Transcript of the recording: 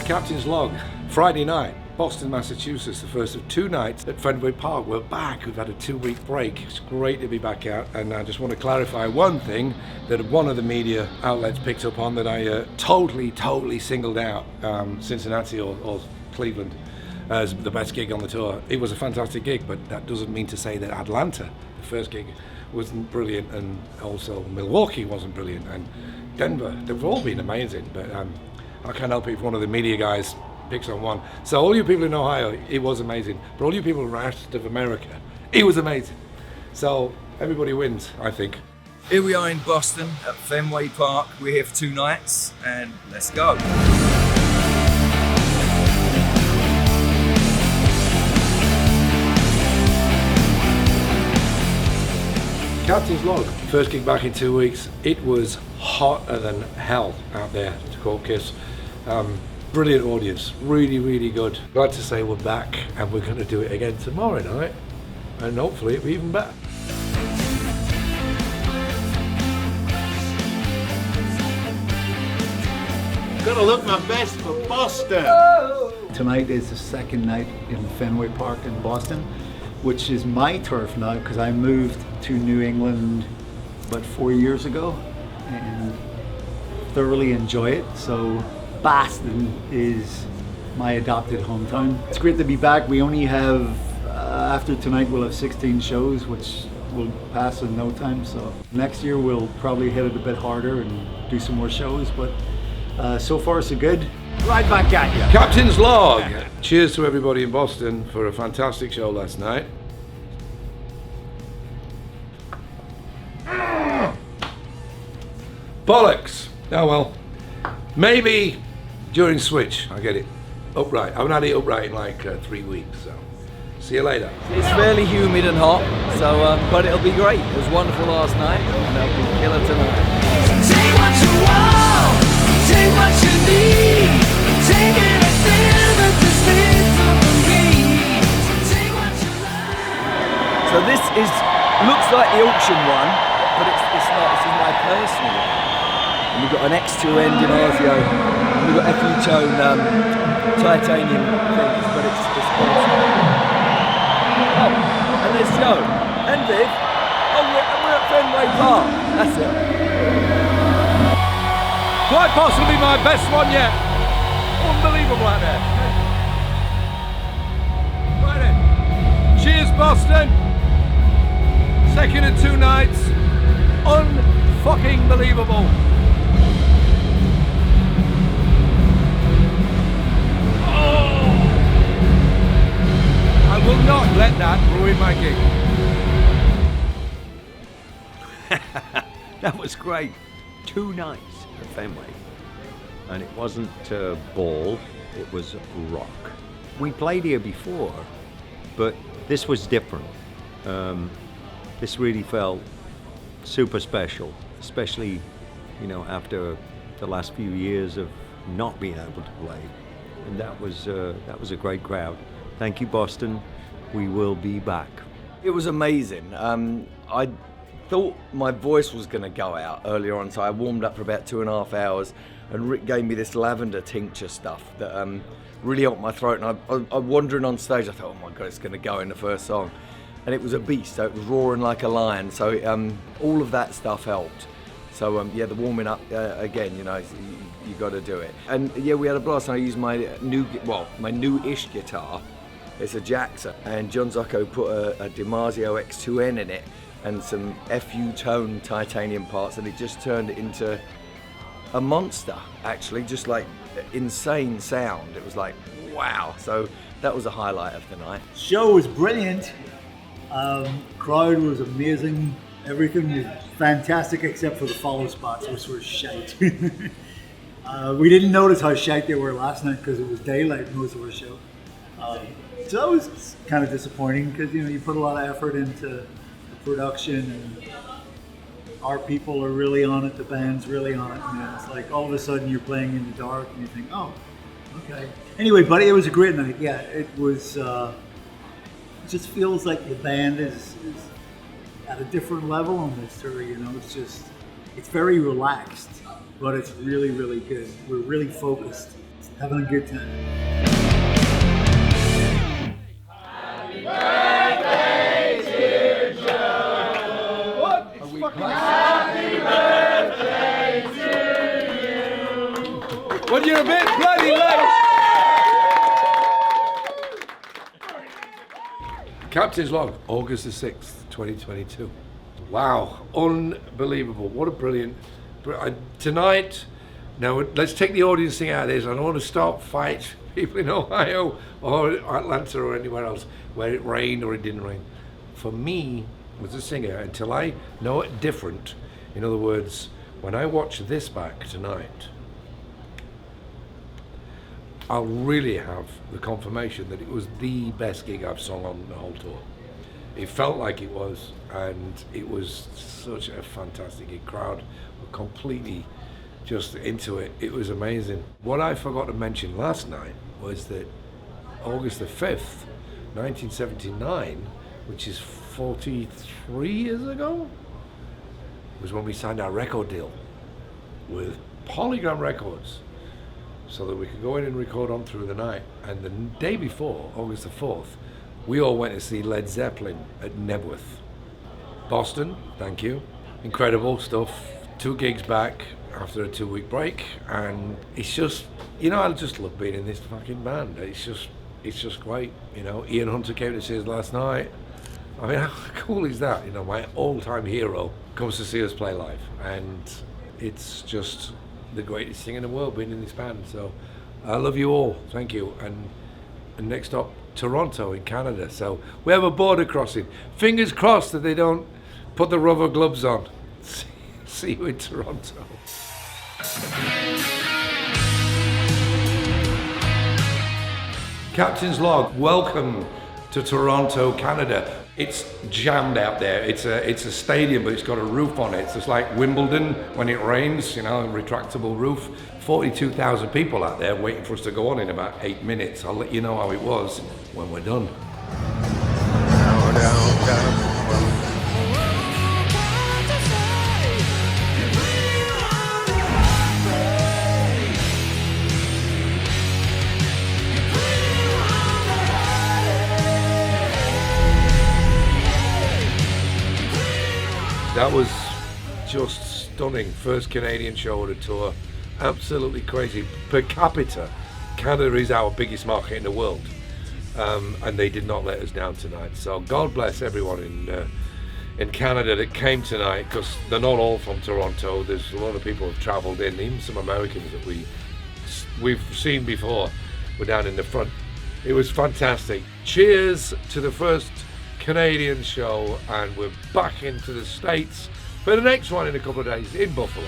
Captain's Log, Friday night, Boston, Massachusetts, the first of 2 nights at Fenway Park. We're back. We've had a 2-week break. It's great to be back out, and I just want to clarify one thing that one of the media outlets picked up on that I totally singled out Cincinnati or Cleveland as the best gig on the tour. It was a fantastic gig, but that doesn't mean to say that Atlanta, the first gig, wasn't brilliant, and also Milwaukee wasn't brilliant, and Denver. They've all been amazing, but I can't help it if one of the media guys picks on one. So all you people in Ohio, it was amazing. But all you people in the rest of America, it was amazing. So everybody wins, I think. Here we are in Boston at Fenway Park. We're here for 2 nights, and let's go. Captain's Log, first gig back in 2 weeks. It was hotter than hell out there, to quote Kiss. Brilliant audience, really good. Glad to say we're back, and we're going to do it again tomorrow night, and hopefully it'll be even better. Gotta look my best for Boston. Tonight is the second night in Fenway Park in Boston, which is my turf now because I moved to New England about 4 years ago and thoroughly enjoy it. So Boston is my adopted hometown. It's great to be back. We only have, after tonight, we'll have 16 shows, which will pass in no time. So next year we'll probably hit it a bit harder and do some more shows, but so far so good. Right back at you. Captain's Log. Cheers to everybody in Boston for a fantastic show last night. Bollocks. Oh well. Maybe during Switch, I get it. Upright. I haven't had it upright in like 3 weeks, so see you later. It's fairly humid and hot, so but it'll be great. It was wonderful last night, and it'll be killer tonight. Take what you want, take what you need, take anything that just needs from me. Take what you like. So this looks like the auction one, but it's not. This is my personal one. And we've got an X2N DiMarzio, and we've got FU tone titanium things, but it's awesome. Oh, and there's Joe and Viv. Oh, we're at Fenway Park. That's it. Quite possibly my best one yet. Unbelievable out there. Right then. Cheers, Boston. Second of 2 nights. Unfucking believable. I will not let that ruin my gig. That was great. 2 nights at Fenway. And it wasn't ball, it was rock. We played here before, but this was different. This really felt super special, especially, you know, after the last few years of not being able to play. And that was a great crowd. Thank you, Boston. We will be back. It was amazing. I thought my voice was going to go out earlier on, so I warmed up for about 2.5 hours, and Rick gave me this lavender tincture stuff that really helped my throat. And I'm wandering on stage, I thought, oh my God, it's going to go in the first song. And it was a beast, so it was roaring like a lion. So all of that stuff helped. So yeah, the warming up again, you know, you got to do it. And yeah, we had a blast. I used my new-ish guitar. It's a Jackson, and John Zucco put a DiMarzio X2N in it and some FU tone titanium parts, and it just turned it into a monster, actually, just like insane sound. It was like, wow. So that was a highlight of the night. Show was brilliant. Crowd was amazing. Everything was fantastic except for the follow spots, which were shite. We didn't notice how shite they were last night because it was daylight most of our show. So that was kind of disappointing because, you know, you put a lot of effort into the production, and our people are really on it, the band's really on it, and it's like all of a sudden you're playing in the dark and you think, oh, okay. Anyway, buddy, it was a great night. Yeah, it was, it just feels like the band is at a different level on this tour, you know. It's very relaxed, but it's really, really good. We're really focused. having a good time. Well, you're a bit bloody late. Captain's log, August the 6th, 2022. Wow, unbelievable. What a brilliant. Tonight, now let's take the audience thing out of this. I don't want to start fights people in Ohio or Atlanta or anywhere else where it rained or it didn't rain. For me, as a singer, until I know it different, in other words, when I watch this back tonight, I'll really have the confirmation that it was the best gig I've sung on the whole tour. It felt like it was, and it was such a fantastic gig. Crowd were completely just into it. It was amazing. What I forgot to mention last night was that August the 5th, 1979, which is 43 years ago, was when we signed our record deal with Polygram Records, so that we could go in and record on through the night. And the day before, August the 4th, we all went to see Led Zeppelin at Nebworth. Boston, thank you. Incredible stuff. 2 gigs back after a 2-week break, and it's just, you know, I just love being in this fucking band. It's just great, you know. Ian Hunter came to see us last night. I mean, how cool is that? You know, my all-time hero comes to see us play live, and it's just the greatest thing in the world being in this band. So I love you all, thank you. And next up, Toronto in Canada. So we have a border crossing. Fingers crossed that they don't put the rubber gloves on. See you in Toronto. Captain's log, welcome to Toronto, Canada. It's jammed out there. It's a stadium, but it's got a roof on it. It's just like Wimbledon when it rains, you know, a retractable roof. 42,000 people out there waiting for us to go on in about 8 minutes. I'll let you know how it was when we're done. That was just stunning. First Canadian show of the tour. Absolutely crazy. Per capita, Canada is our biggest market in the world. And they did not let us down tonight. So God bless everyone in Canada that came tonight, because they're not all from Toronto. There's a lot of people who've travelled in, even some Americans that we've seen before were down in the front. It was fantastic. Cheers to the first Canadian show, and we're back into the States for the next one in a couple of days in Buffalo.